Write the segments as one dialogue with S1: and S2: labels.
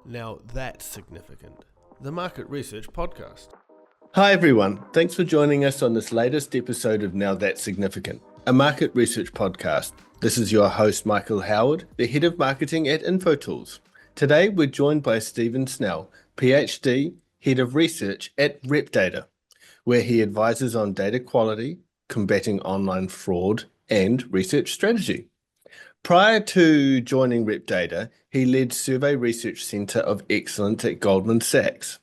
S1: Now that's significant. The Market Research Podcast.
S2: Hi, everyone. Thanks for joining us on this latest episode of Now That's Significant, a market research podcast. This is your host, Michael Howard, the head of marketing at Infotools. Today, we're joined by Stephen Snell, PhD, head of research at Data, where he advises on data quality, combating online fraud, and research strategy. Prior to joining Data, he led Survey Research Center of Excellence at Goldman Sachs.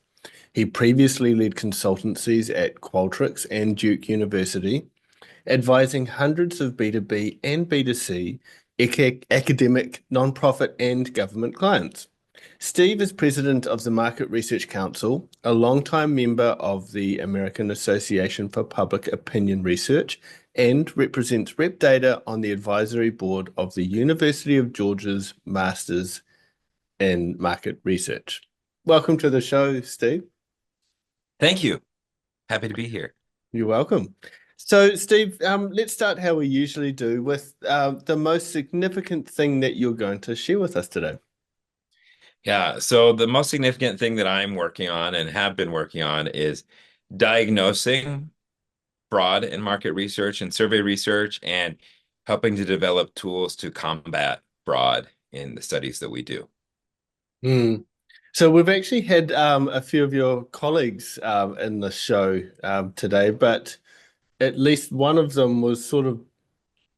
S2: He previously led consultancies at Qualtrics and Duke University, advising hundreds of B2B and B2C academic, nonprofit, and government clients. Steve is president of the Market Research Council, a longtime member of the American Association for Public Opinion Research, and represents Data on the advisory board of the University of Georgia's Masters in Market Research. Welcome to the show, Steve.
S3: Thank you. Happy to be here.
S2: You're welcome. So, Steve, let's start how we usually do with the most significant thing that you're going to share with us today.
S3: Yeah, so the most significant thing that I'm working on and have been working on is diagnosing fraud in market research and survey research and helping to develop tools to combat fraud in the studies that we do.
S2: So we've actually had a few of your colleagues in the show today, but at least one of them was sort of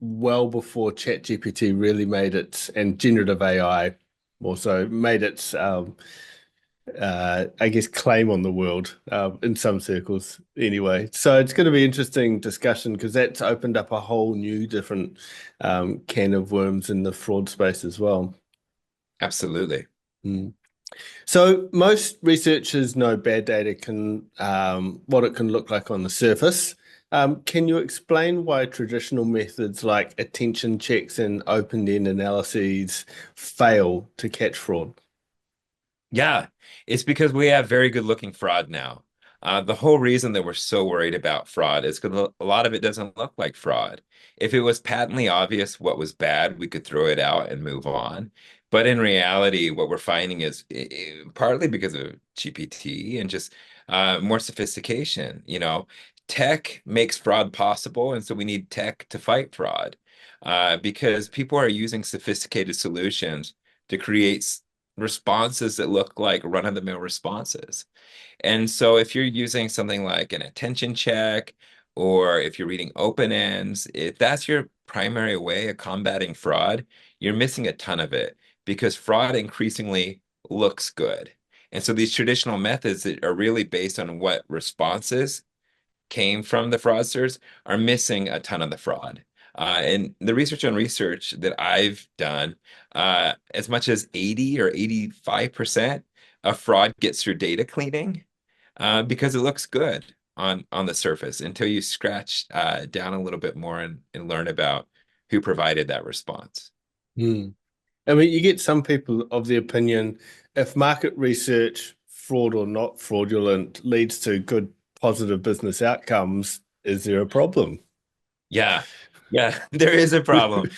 S2: well before ChatGPT really made it, and generative AI also made its, I guess, claim on the world in some circles anyway. So it's going to be interesting discussion because that's opened up a whole new different can of worms in the fraud space as well.
S3: Absolutely.
S2: So most researchers know bad data can what it can look like on the surface. Can you explain why traditional methods like attention checks and open-end analyses fail to catch fraud?
S3: Yeah, it's because we have very good-looking fraud now. The whole reason that we're so worried about fraud is because a lot of it doesn't look like fraud. If it was patently obvious what was bad, we could throw it out and move on. But in reality, what we're finding is partly because of GPT and just more sophistication. Tech makes fraud possible, and so we need tech to fight fraud because people are using sophisticated solutions to create responses that look like run-of-the-mill responses. And so if you're using something like an attention check, or if you're reading open ends, if that's your primary way of combating fraud, you're missing a ton of it because fraud increasingly looks good. And so these traditional methods that are really based on what responses came from the fraudsters are missing a ton of the fraud. And the research on research that I've done, as much as 80 or 85% of fraud gets through data cleaning because it looks good on the surface until you scratch down a little bit more and learn about who provided that response.
S2: I mean, you get some people of the opinion if market research, fraud or not fraudulent, leads to good positive business outcomes, is there a problem?
S3: Yeah, there is a problem.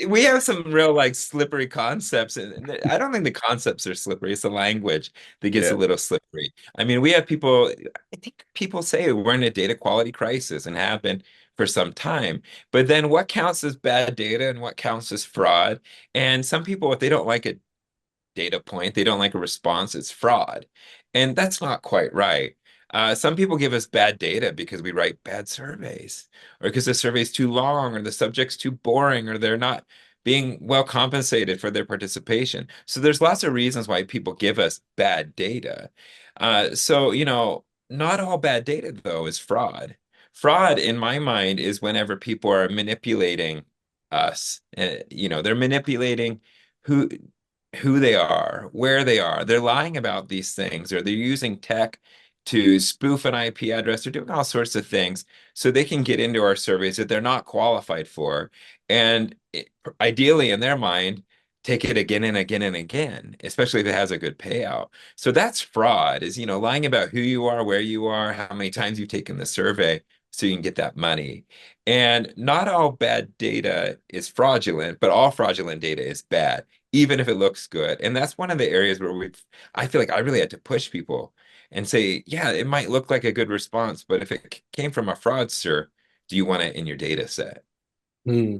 S3: We have some real slippery concepts, and I don't think the concepts are slippery. It's the language that gets a
S2: Yeah.
S3: little slippery. I mean, we have people, I think people say we're in a data quality crisis and have been for some time. But then what counts as bad data and what counts as fraud? And some people, if they don't like a data point, they don't like a response, it's fraud. And that's not quite right. Some people give us bad data because we write bad surveys, or because the survey's too long, or the subject's too boring, or they're not being well compensated for their participation. So there's lots of reasons why people give us bad data. Not all bad data, though, is fraud. Fraud, in my mind, is whenever people are manipulating us. They're manipulating who they are, where they are. They're lying about these things, or they're using tech to spoof an IP address. They're doing all sorts of things so they can get into our surveys that they're not qualified for. And ideally, in their mind, take it again and again and again, especially if it has a good payout. So that's fraud, is, lying about who you are, where you are, how many times you've taken the survey so you can get that money. And not all bad data is fraudulent, but all fraudulent data is bad. even if it looks good. And that's one of the areas where I feel like I really had to push people and say, yeah, it might look like a good response, but if it came from a fraudster, do you want it in your data set?
S2: Hmm.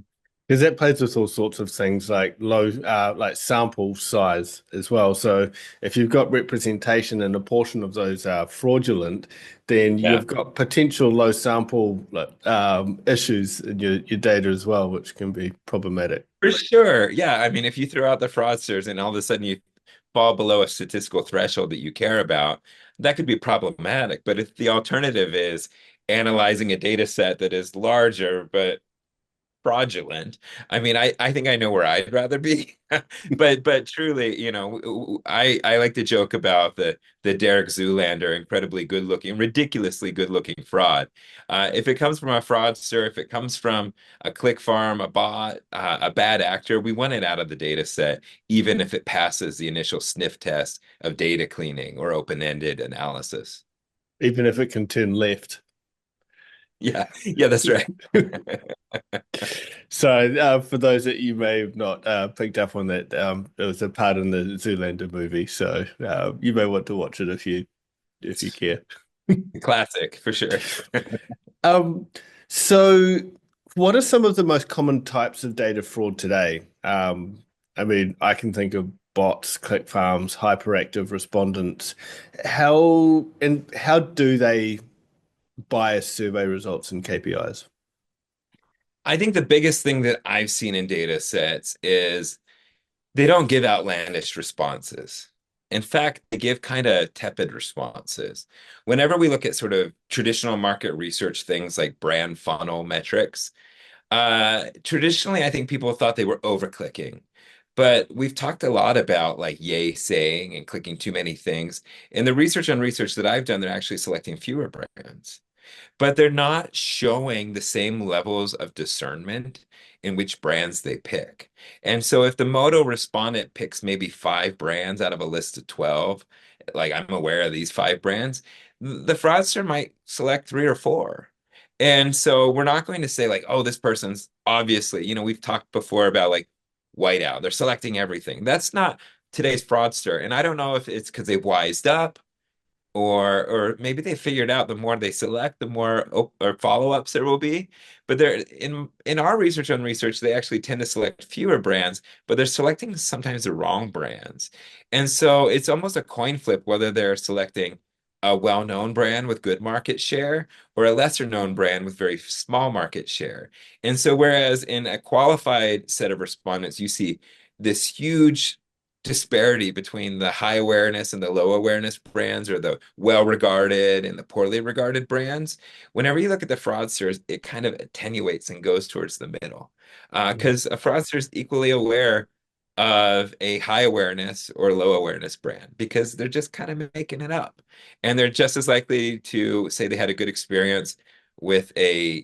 S2: Because that plays with all sorts of things like like sample size as well. So if you've got representation and a portion of those are fraudulent, then
S3: Yeah.
S2: you've got potential low sample issues in your data as well, which can be problematic.
S3: For sure. Yeah. I mean, if you throw out the fraudsters and all of a sudden you fall below a statistical threshold that you care about, that could be problematic. But if the alternative is analyzing a data set that is larger, but fraudulent. I mean, I think I know where I'd rather be. But truly, I like to joke about the Derek Zoolander, incredibly good looking, ridiculously good looking fraud. If it comes from a fraudster, if it comes from a click farm, a bot, a bad actor, we want it out of the data set, even if it passes the initial sniff test of data cleaning or open-ended analysis.
S2: Even if it can turn left.
S3: Yeah, yeah, that's right.
S2: So, for those that you may have not picked up on that, it was a part in the Zoolander movie. So, you may want to watch it if you care.
S3: Classic for sure.
S2: Um, so what are some of the most common types of data fraud today? I mean, I can think of bots, click farms, hyperactive respondents. How do they bias survey results and KPIs?
S3: I think the biggest thing that I've seen in data sets is they don't give outlandish responses. In fact, they give kind of tepid responses. Whenever we look at sort of traditional market research things like brand funnel metrics, traditionally, I think people thought they were over-clicking. But we've talked a lot about like yay saying and clicking too many things. In the research on research that I've done, they're actually selecting fewer brands, but they're not showing the same levels of discernment in which brands they pick. And so if the Moto respondent picks maybe 5 brands out of a list of 12, like I'm aware of these 5 brands, the fraudster might select 3 or 4. And so we're not going to say like, oh, this person's obviously, we've talked before about like whiteout. They're selecting everything. That's not today's fraudster. And I don't know if it's because they've wised up or maybe they figured out the more they select, the more or follow-ups there will be. But they're in our research on research, they actually tend to select fewer brands, but they're selecting sometimes the wrong brands. And so it's almost a coin flip whether they're selecting a well-known brand with good market share or a lesser known brand with very small market share. And so whereas in a qualified set of respondents, you see this huge disparity between the high awareness and the low awareness brands or the well regarded and the poorly regarded brands. Whenever you look at the fraudsters, it kind of attenuates and goes towards the middle. Because a fraudster is equally aware of a high awareness or low awareness brand because they're just kind of making it up. And they're just as likely to say they had a good experience with a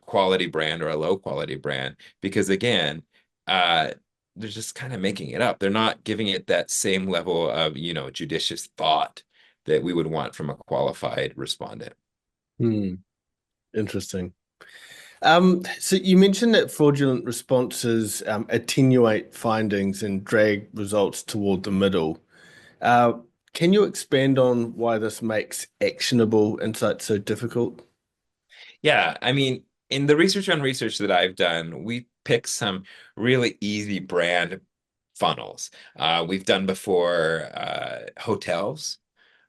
S3: quality brand or a low quality brand because again, uh, they're just kind of making it up. They're not giving it that same level of, judicious thought that we would want from a qualified respondent.
S2: Hmm, interesting. So you mentioned that fraudulent responses attenuate findings and drag results toward the middle. Uh, can you expand on why this makes actionable insights so difficult?
S3: Yeah, I mean, in the research on research that I've done, we pick some really easy brand funnels. We've done before hotels.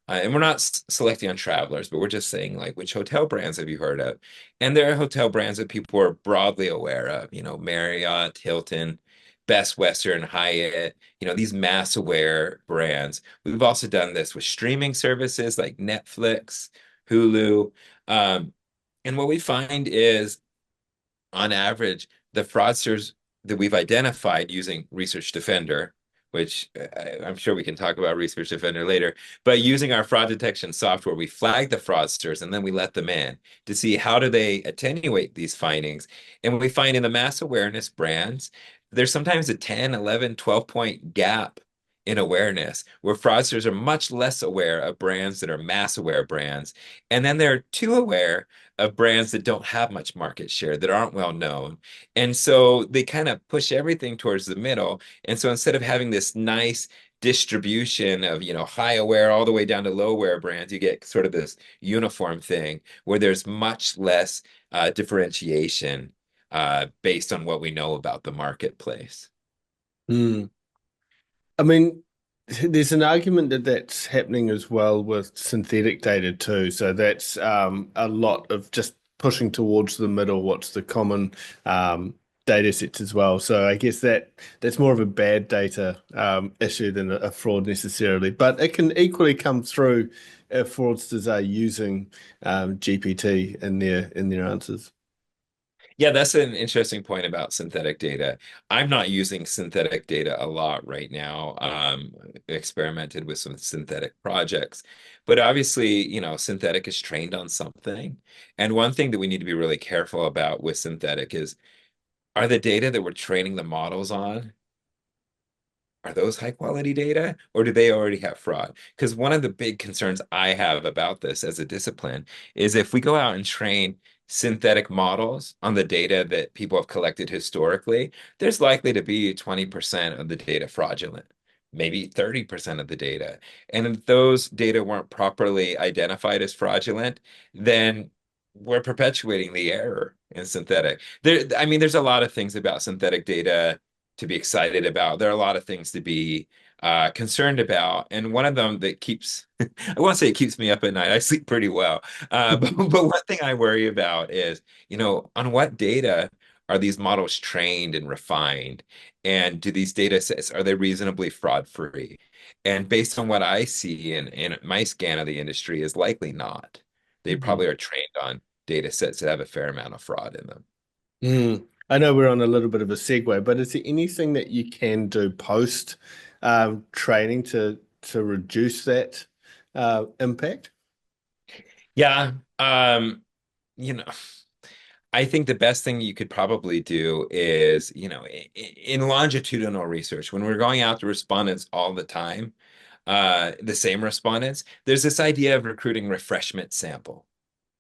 S3: And we're not selecting on travelers, but we're just saying like which hotel brands have you heard of? And there are hotel brands that people are broadly aware of, Marriott, Hilton, Best Western, Hyatt, these mass aware brands. We've also done this with streaming services like Netflix, Hulu. Um, and what we find is on average, the fraudsters that we've identified using Research Defender, which I'm sure we can talk about Research Defender later, but using our fraud detection software, we flag the fraudsters and then we let them in to see how do they attenuate these findings. And we find in the mass awareness brands, there's sometimes a 10, 11, 12 point gap in awareness, where fraudsters are much less aware of brands that are mass aware brands. And then they're too aware of brands that don't have much market share, that aren't well known. And so they kind of push everything towards the middle. And so instead of having this nice distribution of, high aware all the way down to low aware brands, you get sort of this uniform thing where there's much less differentiation based on what we know about the marketplace.
S2: Hmm. I mean, there's an argument that that's happening as well with synthetic data too. So that's a lot of just pushing towards the middle, what's the common data sets as well. So I guess that's more of a bad data issue than a fraud necessarily. But it can equally come through if fraudsters are using GPT in their answers.
S3: Yeah, that's an interesting point about synthetic data. I'm not using synthetic data a lot right now. Experimented with some synthetic projects, but obviously, synthetic is trained on something. And one thing that we need to be really careful about with synthetic is, are the data that we're training the models on, are those high quality data or do they already have fraud? Because one of the big concerns I have about this as a discipline is if we go out and train synthetic models on the data that people have collected historically, there's likely to be 20% of the data fraudulent, maybe 30% of the data. And if those data weren't properly identified as fraudulent, then we're perpetuating the error in synthetic. I mean, there's a lot of things about synthetic data to be excited about. There are a lot of things to be concerned about. And one of them that keeps, I won't say it keeps me up at night. I sleep pretty well. But one thing I worry about is, on what data are these models trained and refined? And do these data sets, are they reasonably fraud free? And based on what I see in my scan of the industry is likely not. They probably are trained on data sets that have a fair amount of fraud in them.
S2: I know we're on a little bit of a segue, but is there anything that you can do post training to reduce that impact?
S3: Yeah. You know, I think the best thing you could probably do is, in longitudinal research, when we're going out to respondents all the time, the same respondents, there's this idea of recruiting refreshment sample,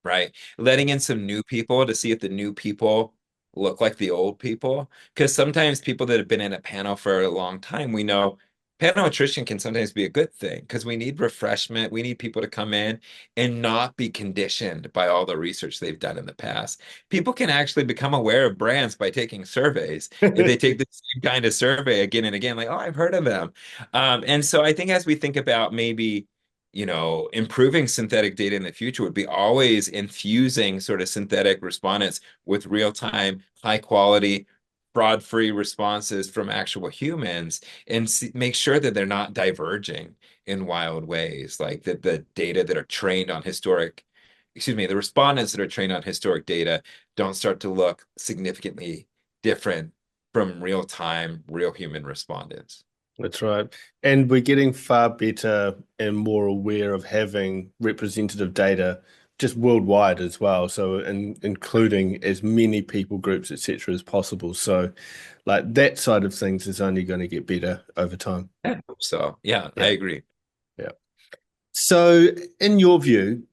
S3: right? Letting in some new people to see if the new people look like the old people. Because sometimes people that have been in a panel for a long time, we know panel attrition can sometimes be a good thing because we need refreshment. We need people to come in and not be conditioned by all the research they've done in the past. People can actually become aware of brands by taking surveys. If they take the same kind of survey again and again, like, oh, I've heard of them. And so I think as we think about maybe improving synthetic data in the future would be always infusing sort of synthetic respondents with real-time, high quality, fraud-free responses from actual humans and make sure that they're not diverging in wild ways. Like that the data that are trained on the respondents that are trained on historic data don't start to look significantly different from real-time, real human respondents.
S2: That's right. And we're getting far better and more aware of having representative data just worldwide as well. So including as many people groups, etc., as possible. So like that side of things is only going to get better over time.
S3: I hope so, yeah, I
S2: Yeah.
S3: agree.
S2: Yeah. So in your view,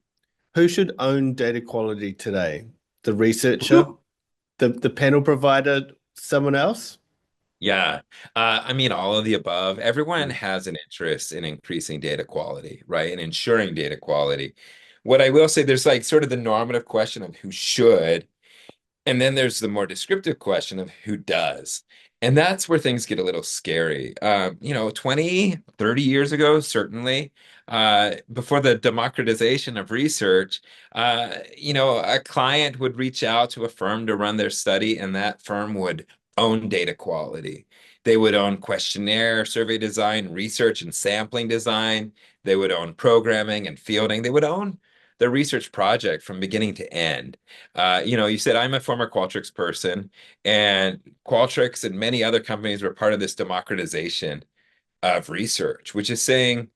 S2: who should own data quality today? The researcher, the panel provider, someone else?
S3: Yeah. I mean, all of the above. Everyone
S2: Mm.
S3: has an interest in increasing data quality, right? And ensuring data quality. What I will say, there's like sort of the normative question of who should, and then there's the more descriptive question of who does. And that's where things get a little scary. 20, 30 years ago, certainly, before the democratization of research, a client would reach out to a firm to run their study, and that firm would own data quality. They would own questionnaire, survey design, research and sampling design. They would own programming and fielding. They would own the research project from beginning to end. You said I'm a former Qualtrics person, and Qualtrics and many other companies were part of this democratization of research, which is saying,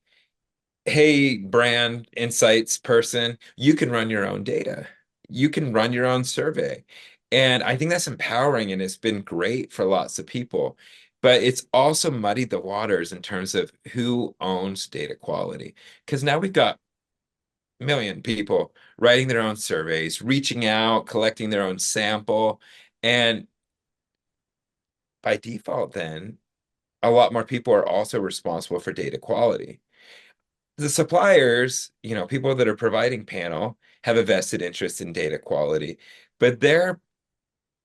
S3: hey, brand insights person, you can run your own data. You can run your own survey. And I think that's empowering and it's been great for lots of people. but it's also muddied the waters in terms of who owns data quality. Because now we've got a million people writing their own surveys, reaching out, collecting their own sample. And by default, then, a lot more people are also responsible for data quality. The suppliers, people that are providing panel have a vested interest in data quality, but their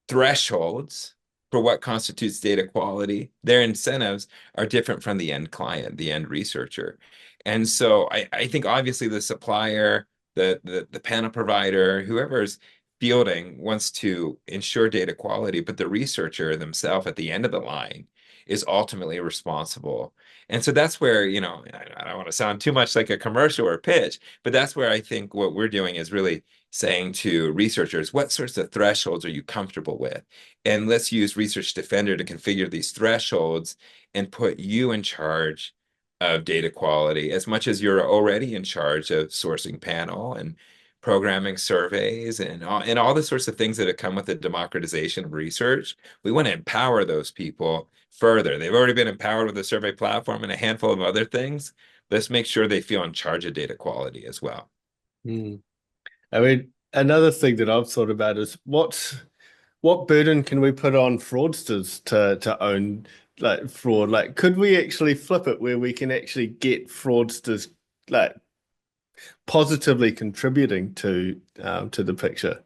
S3: thresholds for what constitutes data quality, their incentives are different from the end client, the end researcher. And so I think obviously the supplier, the panel provider, whoever's fielding wants to ensure data quality, but the researcher themselves at the end of the line is ultimately responsible. And so that's where, I don't want to sound too much like a commercial or pitch, but that's where I think what we're doing is really saying to researchers, what sorts of thresholds are you comfortable with? And let's use Research Defender to configure these thresholds and put you in charge of data quality as much as you're already in charge of sourcing panel and programming surveys and all the sorts of things that have come with the democratization of research. We want to empower those people further. They've already been empowered with the survey platform and a handful of other things. Let's make sure they feel in charge of data quality as well.
S2: Mm. I mean, another thing that I've thought about is what burden can we put on fraudsters to own like fraud? Like, could we actually flip it where we can actually get fraudsters like positively contributing to the picture?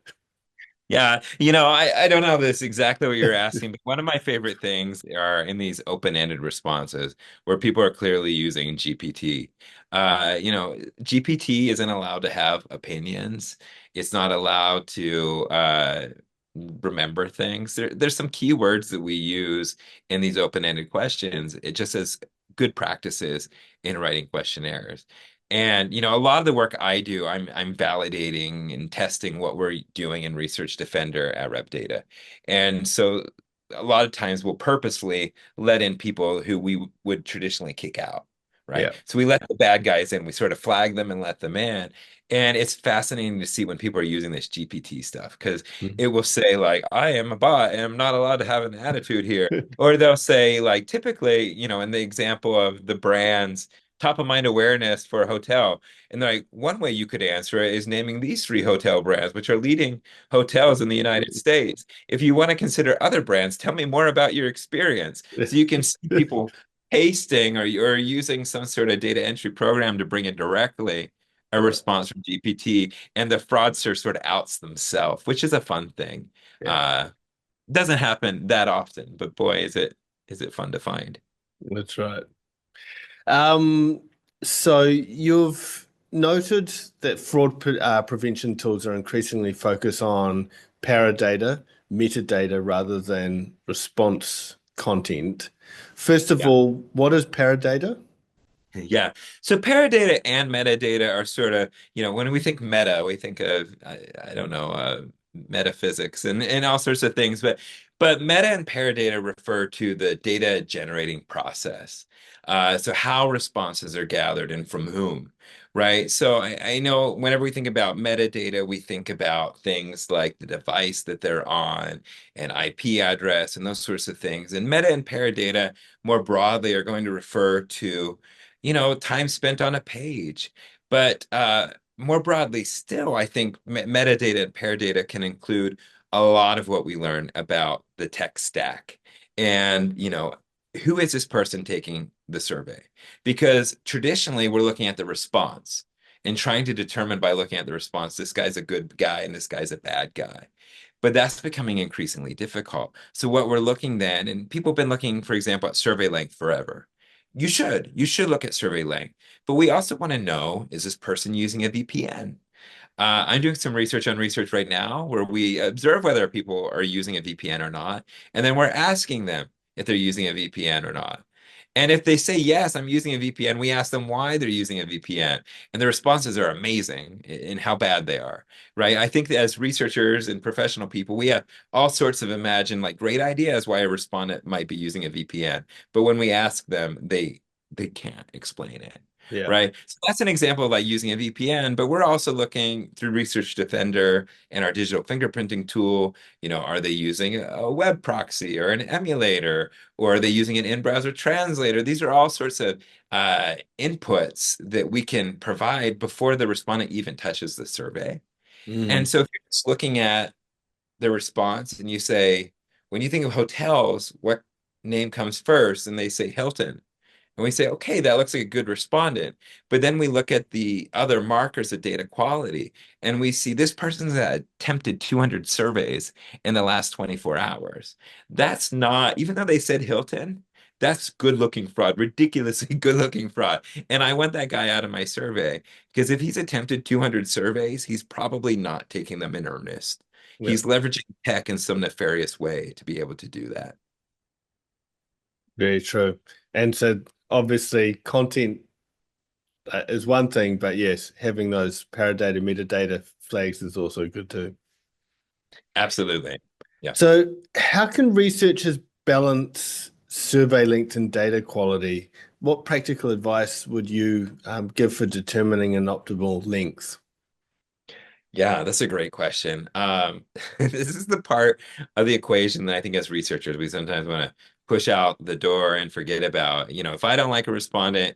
S3: Yeah, I don't know this exactly what you're asking, but one of my favorite things are in these open-ended responses where people are clearly using GPT. GPT isn't allowed to have opinions. It's not allowed to remember things. There's some keywords that we use in these open-ended questions. It just says good practices in writing questionnaires. And a lot of the work I do, I'm validating and testing what we're doing in Research Defender at Rep Data. And so a lot of times we'll purposefully let in people who we would traditionally kick out, right?
S2: Yeah.
S3: So we let the bad guys in, we sort of flag them and let them in. And it's fascinating to see when people are using this GPT stuff because
S2: Mm.
S3: it will say like, I am a bot and I'm not allowed to have an attitude here. Or they'll say like, typically, in the example of the brands top of mind awareness for a hotel. And like one way you could answer it is naming these three hotel brands, which are leading hotels in the United States. If you want to consider other brands, tell me more about your experience. So you can see people pasting or using some sort of data entry program to bring in directly a
S2: Yeah.
S3: response from GPT, and the fraudster sort of outs themselves, which is a fun thing.
S2: Yeah,
S3: Uh, doesn't happen that often, but boy, is it fun to find.
S2: that's right. Um, so you've noted that prevention tools are increasingly focused on paradata, metadata, rather than response content. First of
S3: Yeah.
S2: all, what is paradata?
S3: Yeah. So paradata and metadata are sort of, when we think meta, we think of, I don't know, metaphysics and all sorts of things. But meta and paradata refer to the data generating process. So how responses are gathered and from whom, right? So I know whenever we think about metadata, we think about things like the device that they're on, an IP address, and those sorts of things. And meta and paradata more broadly are going to refer to time spent on a page. But more broadly, still, I think metadata and paradata can include a lot of what we learn about the tech stack. And, who is this person taking the survey? Because traditionally, we're looking at the response and trying to determine by looking at the response, this guy's a good guy and this guy's a bad guy. But that's becoming increasingly difficult. So what we're looking then, and people have been looking, for example, at survey length forever. You should look at survey length, but we also want to know, is this person using a VPN? I'm doing some research on research right now where we observe whether people are using a VPN or not, and then we're asking them if they're using a VPN or not. And if they say, yes, I'm using a VPN, we ask them why they're using a VPN. And the responses are amazing in how bad they are, right? I think that as researchers and professional people, we have all sorts of imagined like great ideas why a respondent might be using a VPN. But when we ask them, they can't explain it.
S2: Yeah.
S3: right? So that's an example of like using a VPN, but we're also looking through Research Defender and our digital fingerprinting tool. Are they using a web proxy or an emulator, or are they using an in-browser translator? These are all sorts of inputs that we can provide before the respondent even touches the survey. And
S2: Mm.
S3: so if you're just looking at the response and you say, when you think of hotels, what name comes first? And they say Hilton. And we say, okay, that looks like a good respondent. But then we look at the other markers of data quality and we see this person's attempted 200 surveys in the last 24 hours. That's not, even though they said Hilton, that's good looking fraud, ridiculously good looking fraud. And I want that guy out of my survey because if he's attempted 200 surveys, he's probably not taking them in earnest.
S2: Yeah.
S3: He's leveraging tech in some nefarious way to be able to do that.
S2: Very true. And so obviously content is one thing, but yes, having those paradata metadata flags is also good too.
S3: Absolutely. Yeah.
S2: So how can researchers balance survey length and data quality? What practical advice would you give for determining an optimal length?
S3: Yeah, that's a great question. This is the part of the equation that I think as researchers, we sometimes want to push out the door and forget about. If I don't like a respondent,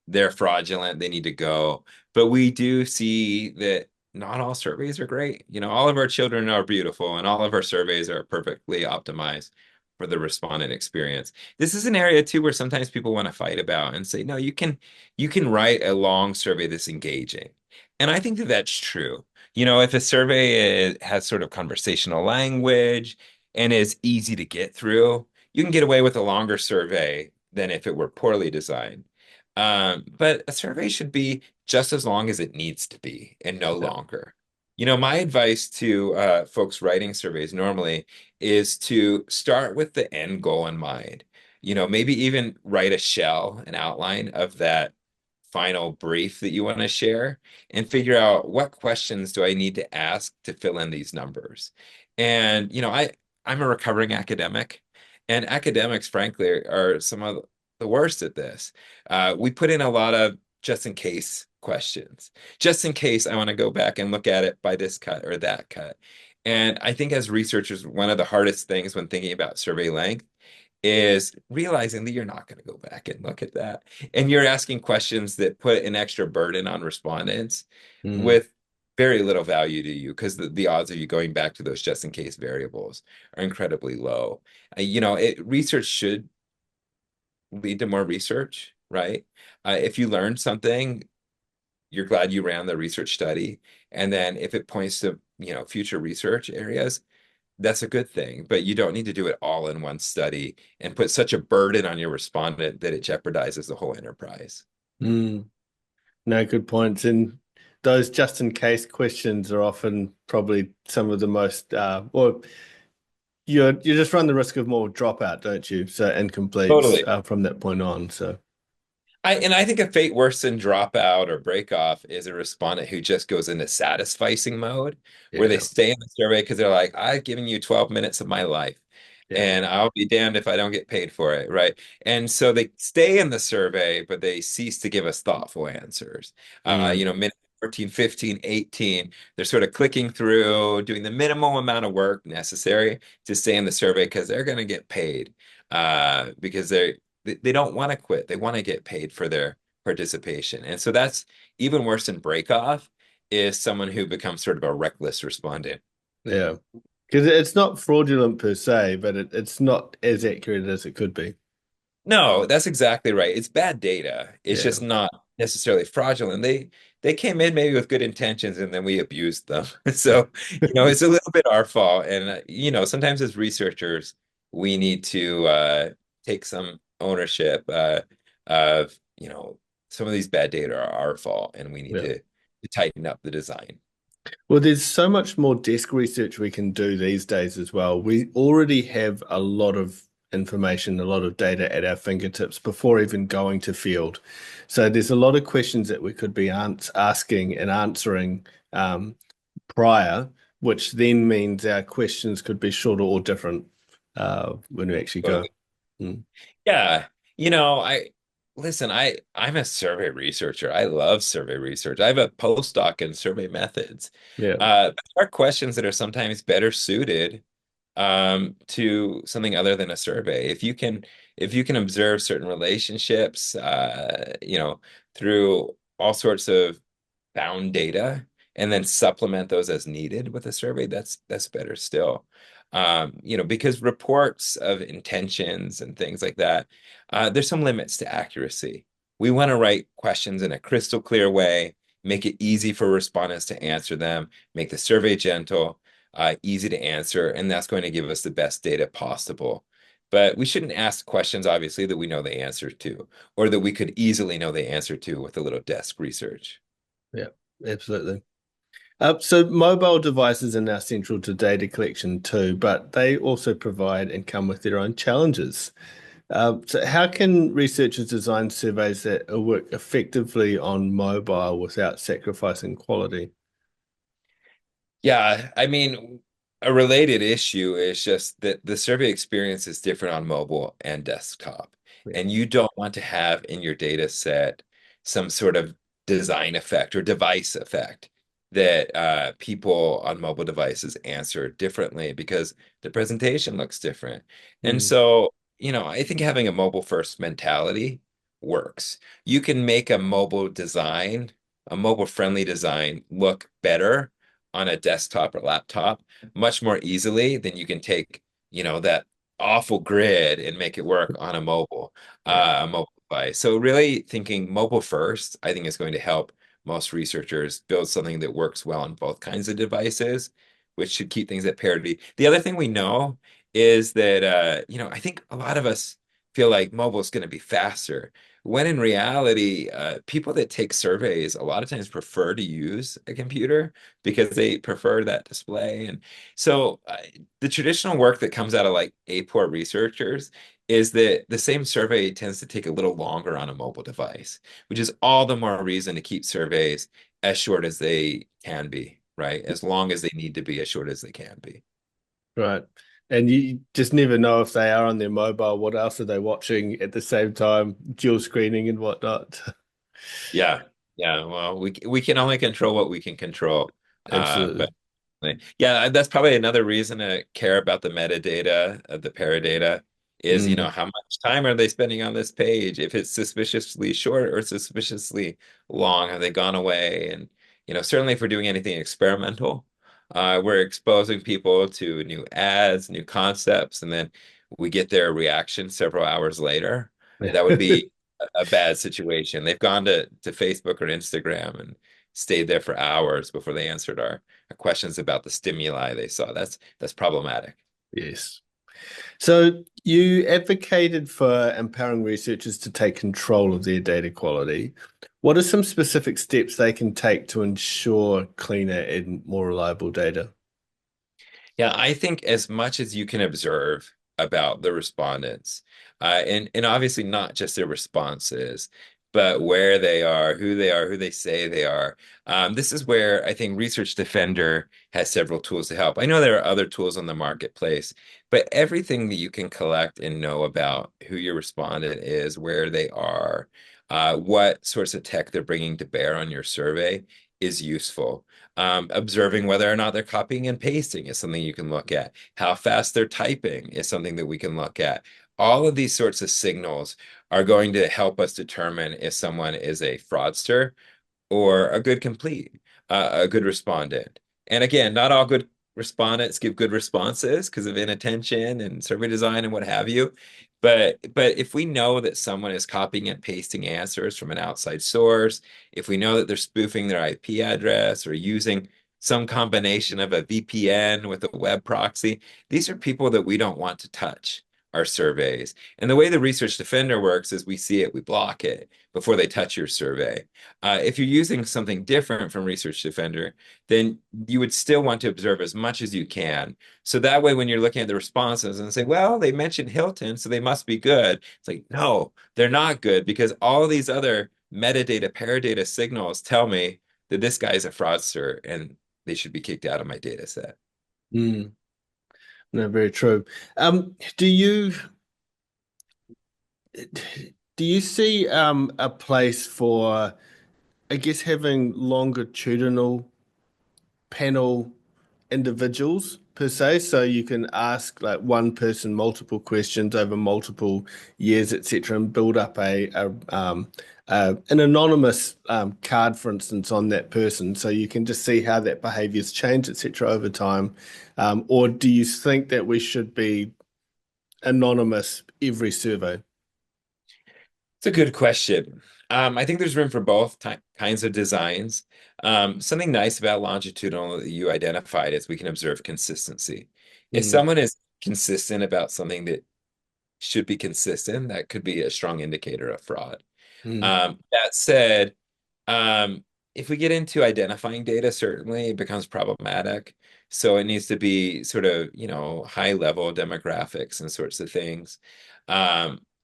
S3: they're fraudulent, they need to go. But we do see that not all surveys are great. All of our children are beautiful and all of our surveys are perfectly optimized for the respondent experience. This is an area too where sometimes people want to fight about and say, no, you can write a long survey that's engaging. And I think that that's true. If a survey has sort of conversational language and is easy to get through, you can get away with a longer survey than if it were poorly designed. But a survey should be just as long as it needs to be and no
S2: Yeah.
S3: longer. My advice to folks writing surveys normally is to start with the end goal in mind. Maybe even write a shell, an outline of that final brief that you want to share and figure out what questions do I need to ask to fill in these numbers. And I'm a recovering academic, and academics, frankly, are some of the worst at this. We put in a lot of just in case questions, just in case I want to go back and look at it by this cut or that cut. And I think as researchers, one of the hardest things when thinking about survey length is realizing that you're not going to go back and look at that. And you're asking questions that put an extra burden on respondents
S2: Mm.
S3: with very little value to you because the odds of you going back to those just in case variables are incredibly low. Research should lead to more research, right? If you learned something, you're glad you ran the research study. And then if it points to, future research areas, that's a good thing, but you don't need to do it all in one study and put such a burden on your respondent that it jeopardizes the whole enterprise.
S2: Mm. No, good points. And those just in case questions are often probably some of the most, or you just run the risk of more dropout, don't you? So incompletes
S3: Totally.
S2: from that point on. So
S3: I think a fate worse than dropout or break off is a respondent who just goes into satisficing mode, where they
S2: yeah,
S3: stay in the survey because they're like, I've given you 12 minutes of my life,
S2: yeah.
S3: and I'll be damned if I don't get paid for it, right? And so they stay in the survey, but they cease to give us thoughtful answers.
S2: Mm.
S3: Minute 14, 15, 18, they're sort of clicking through, doing the minimal amount of work necessary to stay in the survey because they're going to get paid because they don't want to quit. They want to get paid for their participation. And so that's even worse than break off is someone who becomes sort of a reckless respondent.
S2: Yeah. Because it's not fraudulent per se, but it's not as accurate as it could be.
S3: No, that's exactly right. It's bad data. It's
S2: Yeah.
S3: just not necessarily fraudulent. They came in maybe with good intentions and then we abused them. So, it's a little bit our fault. And sometimes as researchers, we need to take some ownership of, some of these bad data are our fault and we need
S2: Yeah.
S3: to tighten up the design.
S2: Well, there's so much more desk research we can do these days as well. We already have a lot of information, a lot of data at our fingertips before even going to field. So there's a lot of questions that we could be asking and answering prior, which then means our questions could be shorter or different when we actually go.
S3: Totally.
S2: Mm.
S3: Yeah. I listen, I'm a survey researcher. I love survey research. I have a postdoc in survey methods.
S2: Yeah.
S3: There are questions that are sometimes better suited to something other than a survey. If you can observe certain relationships, through all sorts of found data and then supplement those as needed with a survey, that's better still. Because reports of intentions and things like that, there's some limits to accuracy. We want to write questions in a crystal clear way, make it easy for respondents to answer them, make the survey gentle, easy to answer, and that's going to give us the best data possible. But we shouldn't ask questions, obviously, that we know the answer to, or that we could easily know the answer to with a little desk research.
S2: Yeah, absolutely. So mobile devices are now central to data collection too, but they also provide and come with their own challenges. So how can researchers design surveys that work effectively on mobile without sacrificing quality?
S3: Yeah, I mean, a related issue is just that the survey experience is different on mobile and desktop.
S2: Yeah.
S3: And you don't want to have in your data set some sort of design effect or device effect that people on mobile devices answer differently because the presentation looks different. And
S2: Mm,
S3: so, I think having a mobile first mentality works. You can make a mobile friendly design look better on a desktop or laptop much more easily than you can take, that awful grid and make it work on
S2: yeah.
S3: a mobile device. So really thinking mobile first, I think is going to help most researchers build something that works well on both kinds of devices, which should keep things at parity. The other thing we know is that, I think a lot of us feel like mobile is going to be faster. When in reality, people that take surveys a lot of times prefer to use a computer because they prefer that display. And so the traditional work that comes out of like APOR researchers is that the same survey tends to take a little longer on a mobile device, which is all the more reason to keep surveys as short as they can be, right? As long as they need to be as short as they can be.
S2: Right. And you just never know if they are on their mobile, what else are they watching at the same time, dual screening and whatnot.
S3: Yeah. Yeah. Well, we can only control what we can control. But
S2: Absolutely.
S3: yeah, that's probably another reason to care about the metadata of the paradata is,
S2: Mm.
S3: how much time are they spending on this page? If it's suspiciously short or suspiciously long, have they gone away? And, certainly if we're doing anything experimental, we're exposing people to new ads, new concepts, and then we get their reaction several hours later. That would be a bad situation. They've gone to Facebook or Instagram and stayed there for hours before they answered our questions about the stimuli they saw. That's problematic.
S2: Yes. So you advocated for empowering researchers to take control of their data quality. What are some specific steps they can take to ensure cleaner and more reliable data?
S3: Yeah, I think as much as you can observe about the respondents, and obviously not just their responses, but where they are, who they say they are. This is where I think Research Defender has several tools to help. I know there are other tools on the marketplace, but everything that you can collect and know about who your respondent is, where they are, what sorts of tech they're bringing to bear on your survey is useful. Observing whether or not they're copying and pasting is something you can look at. How fast they're typing is something that we can look at. All of these sorts of signals are going to help us determine if someone is a fraudster or a good complete, a good respondent. And again, not all good respondents give good responses because of inattention and survey design and what have you. But if we know that someone is copying and pasting answers from an outside source, if we know that they're spoofing their IP address or using some combination of a VPN with a web proxy, these are people that we don't want to touch our surveys. And the way the Research Defender works is we see it, we block it before they touch your survey. If you're using something different from Research Defender, then you would still want to observe as much as you can. So that way, when you're looking at the responses and say, well, they mentioned Hilton, so they must be good. It's like, no, they're not good because all these other metadata, paradata signals tell me that this guy is a fraudster and they should be kicked out of my data set.
S2: Mm. No, very true. Do you Do you see a place for, I guess, having longitudinal panel individuals per se, so you can ask like one person multiple questions over multiple years, etc., and build up an anonymous card, for instance, on that person, so you can just see how that behavior's changed, etc., over time. Or do you think that we should be anonymous every survey?
S3: It's a good question. I think there's room for both kinds of designs. Something nice about longitudinal that you identified is we can observe consistency. If
S2: Mm,
S3: someone is consistent about something that should be consistent, that could be a strong indicator of fraud.
S2: mm,
S3: That said, if we get into identifying data, certainly it becomes problematic. So it needs to be sort of, high level demographics and sorts of things.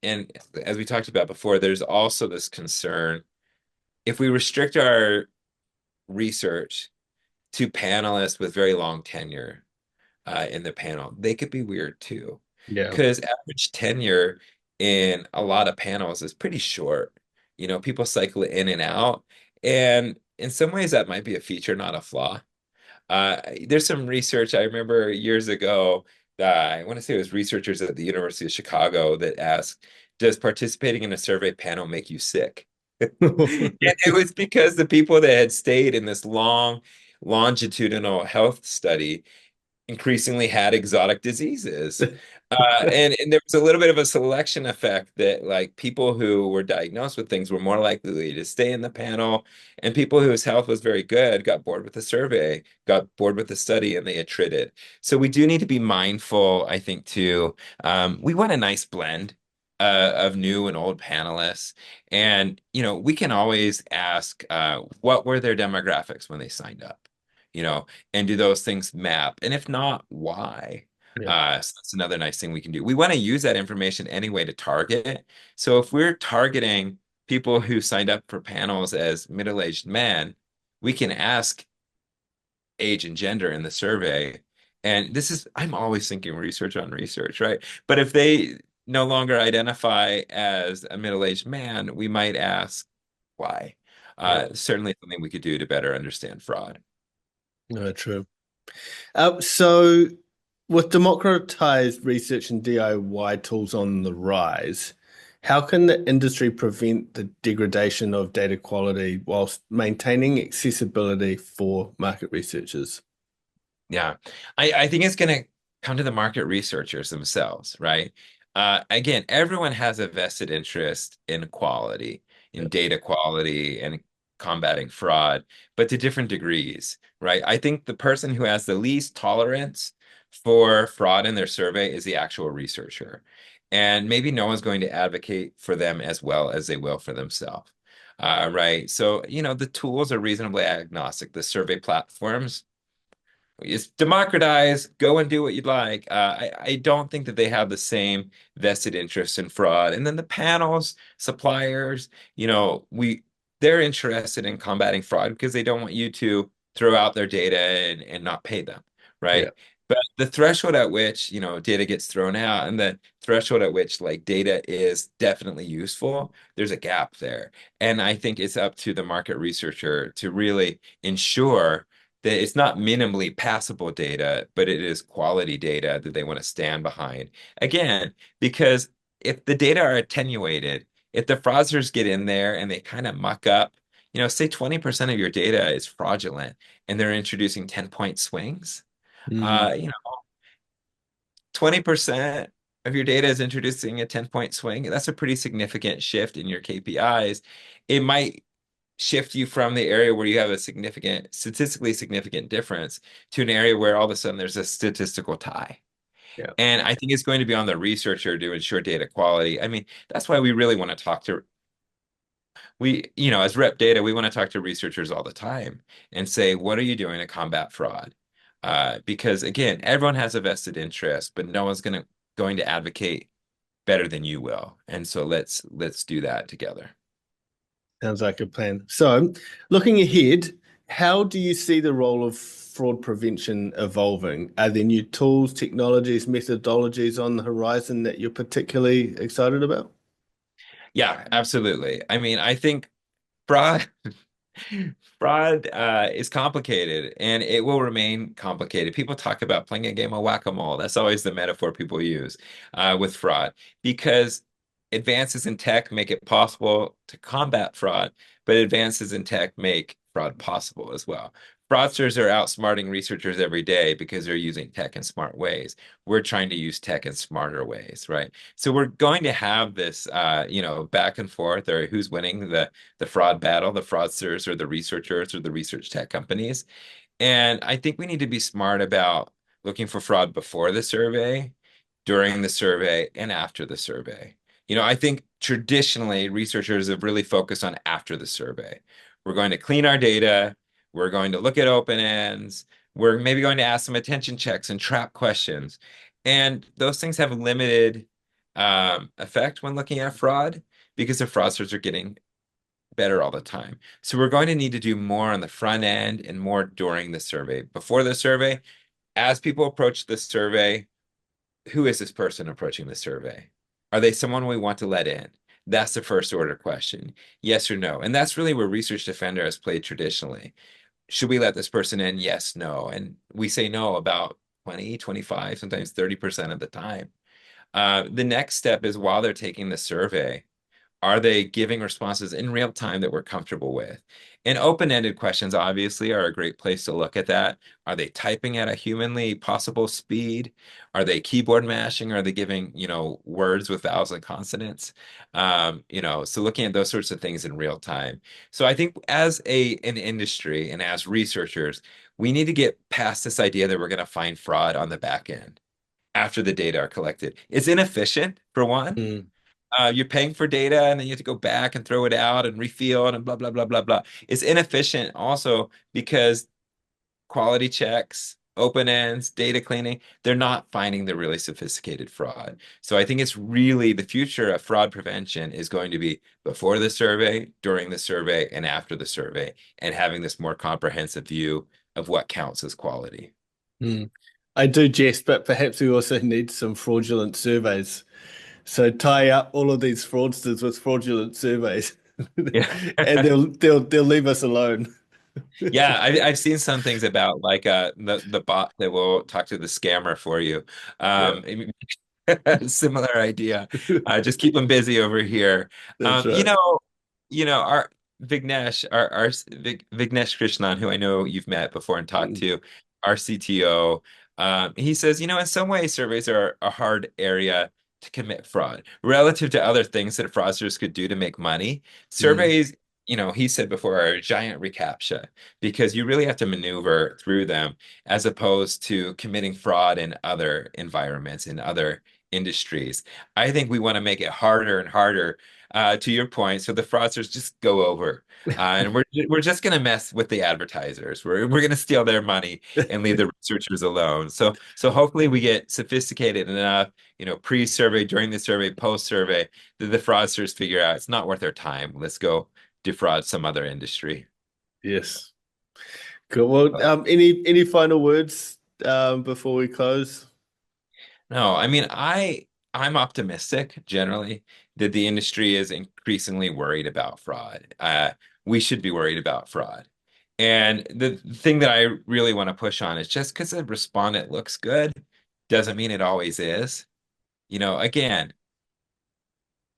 S3: And as we talked about before, there's also this concern if we restrict our research to panelists with very long tenure in the panel, they could be weird too.
S2: yeah,
S3: Because average tenure in a lot of panels is pretty short. People cycle in and out. And in some ways, that might be a feature, not a flaw. There's some research I remember years ago that I want to say it was researchers at the University of Chicago that asked, does participating in a survey panel make you sick? And it was because the people that had stayed in this long longitudinal health study increasingly had exotic diseases. And there was a little bit of a selection effect that like people who were diagnosed with things were more likely to stay in the panel, and people whose health was very good got bored with the survey, got bored with the study, and they attrited. So we do need to be mindful, I think, too. We want a nice blend. Of new and old panelists. And, we can always ask what were their demographics when they signed up? You know, and do those things map? And if not, why?
S2: yeah,
S3: So that's another nice thing we can do. We want to use that information anyway to target. So if we're targeting people who signed up for panels as middle-aged men, we can ask age and gender in the survey. And I'm always thinking research on research, right? But if they no longer identify as a middle-aged man, we might ask why.
S2: yeah.
S3: Certainly something we could do to better understand fraud.
S2: No, true. So, with democratized research and DIY tools on the rise, how can the industry prevent the degradation of data quality whilst maintaining accessibility for market researchers?
S3: Yeah, I think it's going to come to the market researchers themselves, right? Again, everyone has a vested interest in quality,
S2: Yeah.
S3: in data quality, and combating fraud, but to different degrees, right? I think the person who has the least tolerance for fraud in their survey is the actual researcher. And maybe no one's going to advocate for them as well as they will for themselves. Right. So, the tools are reasonably agnostic. The survey platforms, it's democratized, go and do what you'd like. I don't think that they have the same vested interest in fraud. And then the panels, suppliers, they're interested in combating fraud because they don't want you to throw out their data and not pay them,
S2: Yeah.
S3: right? But the threshold at which, data gets thrown out and the threshold at which like data is definitely useful, there's a gap there. And I think it's up to the market researcher to really ensure that it's not minimally passable data, but it is quality data that they want to stand behind. Again, because if the data are attenuated, if the fraudsters get in there and they kind of muck up, say 20% of your data is fraudulent and they're introducing 10-point swings,
S2: Mm,
S3: 20% of your data is introducing a 10-point swing. That's a pretty significant shift in your KPIs. It might shift you from the area where you have a statistically significant difference to an area where all of a sudden there's a statistical tie.
S2: yeah.
S3: And I think it's going to be on the researcher to ensure data quality. I mean, that's why we really want to as rep data, we want to talk to researchers all the time and say, what are you doing to combat fraud? Because again, everyone has a vested interest, but no one's going to advocate better than you will. And so let's do that together.
S2: Sounds like a plan. So, looking ahead, how do you see the role of fraud prevention evolving? Are there new tools, technologies, methodologies on the horizon that you're particularly excited about?
S3: Yeah, absolutely. I mean, I think fraud fraud is complicated and it will remain complicated. People talk about playing a game of whack-a-mole. That's always the metaphor people use with fraud because advances in tech make it possible to combat fraud, but advances in tech make fraud possible as well. Fraudsters are outsmarting researchers every day because they're using tech in smart ways. We're trying to use tech in smarter ways, right? So we're going to have this, back and forth, or who's winning the fraud battle, the fraudsters or the researchers or the research tech companies. And I think we need to be smart about looking for fraud before the survey, during the survey, and after the survey. I think traditionally researchers have really focused on after the survey. We're going to clean our data, we're going to look at open ends, we're maybe going to ask some attention checks and trap questions. And those things have limited effect when looking at fraud because the fraudsters are getting better all the time. So we're going to need to do more on the front end and more during the survey. Before the survey, as people approach the survey, who is this person approaching the survey? Are they someone we want to let in? That's the first order question. Yes or no. And that's really where Research Defender has played traditionally. Should we let this person in? Yes, no. And we say no about 20, 25, sometimes 30% of the time. The next step is while they're taking the survey, are they giving responses in real time that we're comfortable with? And open-ended questions obviously are a great place to look at that. Are they typing at a humanly possible speed? Are they keyboard mashing? Are they giving, words with vowels and consonants? So looking at those sorts of things in real time. So I think as an industry and as researchers, we need to get past this idea that we're going to find fraud on the back end after the data are collected. It's inefficient, for one.
S2: Mm.
S3: You're paying for data and then you have to go back and throw it out and refill it and blah, blah, blah, blah, blah. It's inefficient also because quality checks, open ends, data cleaning, they're not finding the really sophisticated fraud. So I think it's really the future of fraud prevention is going to be before the survey, during the survey, and after the survey, and having this more comprehensive view of what counts as quality.
S2: Mm. I do jest, but perhaps we also need some fraudulent surveys. So tie up all of these fraudsters with fraudulent surveys,
S3: Yeah.
S2: and they'll leave us alone.
S3: Yeah, I've seen some things about like the bot that will talk to the scammer for you.
S2: Yeah,
S3: Similar idea. Just keep them busy over here.
S2: that's
S3: Um, you
S2: right.
S3: know, our Vignesh Krishnan, who I know you've met before and talked
S2: Mm.
S3: to, our CTO, he says, in some ways surveys are a hard area to commit fraud relative to other things that fraudsters could do to make money.
S2: Mm.
S3: Surveys, he said before, are a giant reCAPTCHA because you really have to maneuver through them as opposed to committing fraud in other environments, in other industries. I think we want to make it harder and harder, to your point, so the fraudsters just go over. And we're just going to mess with the advertisers. We're going to steal their money and leave the researchers alone. So hopefully we get sophisticated enough, pre-survey, during the survey, post-survey, that the fraudsters figure out it's not worth their time. Let's go defraud some other industry.
S2: Yes. Cool. Well, any final words before we close?
S3: No, I mean, I'm optimistic generally that the industry is increasingly worried about fraud. We should be worried about fraud. And the thing that I really want to push on is just because a respondent looks good doesn't mean it always is. Again,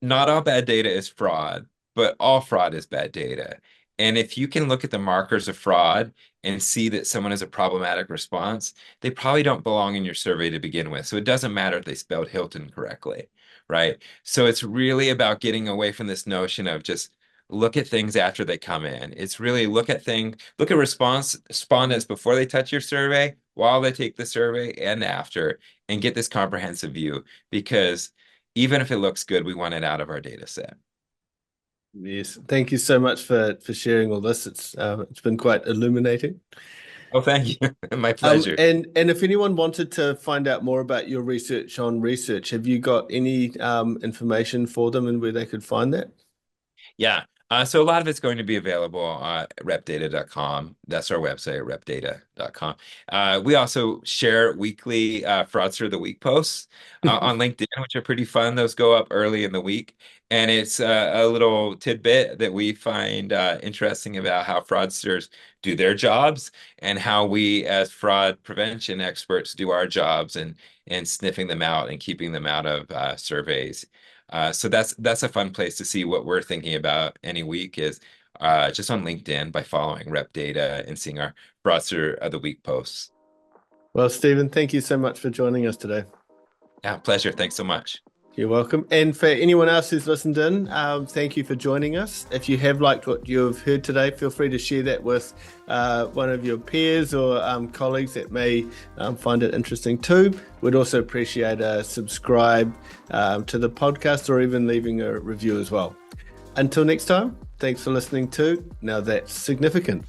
S3: not all bad data is fraud, but all fraud is bad data. And if you can look at the markers of fraud and see that someone has a problematic response, they probably don't belong in your survey to begin with. So it doesn't matter if they spelled Hilton correctly, right? So it's really about getting away from this notion of just look at things after they come in. It's really look at respondents before they touch your survey, while they take the survey, and after, and get this comprehensive view because even if it looks good, we want it out of our data set.
S2: Yes. Thank you so much for sharing all this. It's been quite illuminating.
S3: Oh, thank you. My pleasure.
S2: And if anyone wanted to find out more about your research on research, have you got any information for them and where they could find that?
S3: Yeah. So a lot of it's going to be available at repdata.com. That's our website, repdata.com. We also share weekly Fraudster of the Week posts on LinkedIn, which are pretty fun. Those go up early in the week. And it's a little tidbit that we find interesting about how fraudsters do their jobs and how we, as fraud prevention experts, do our jobs and sniffing them out and keeping them out of surveys. So that's a fun place to see what we're thinking about any week is just on LinkedIn by following Rep Data and seeing our Fraudster of the Week posts.
S2: Well, Stephen, thank you so much for joining us today.
S3: Yeah, pleasure. Thanks so much.
S2: You're welcome. And for anyone else who's listened in, thank you for joining us. If you have liked what you've heard today, feel free to share that with one of your peers or colleagues that may find it interesting too. We'd also appreciate a subscribe to the podcast or even leaving a review as well. Until next time, thanks for listening to Now That's Significant.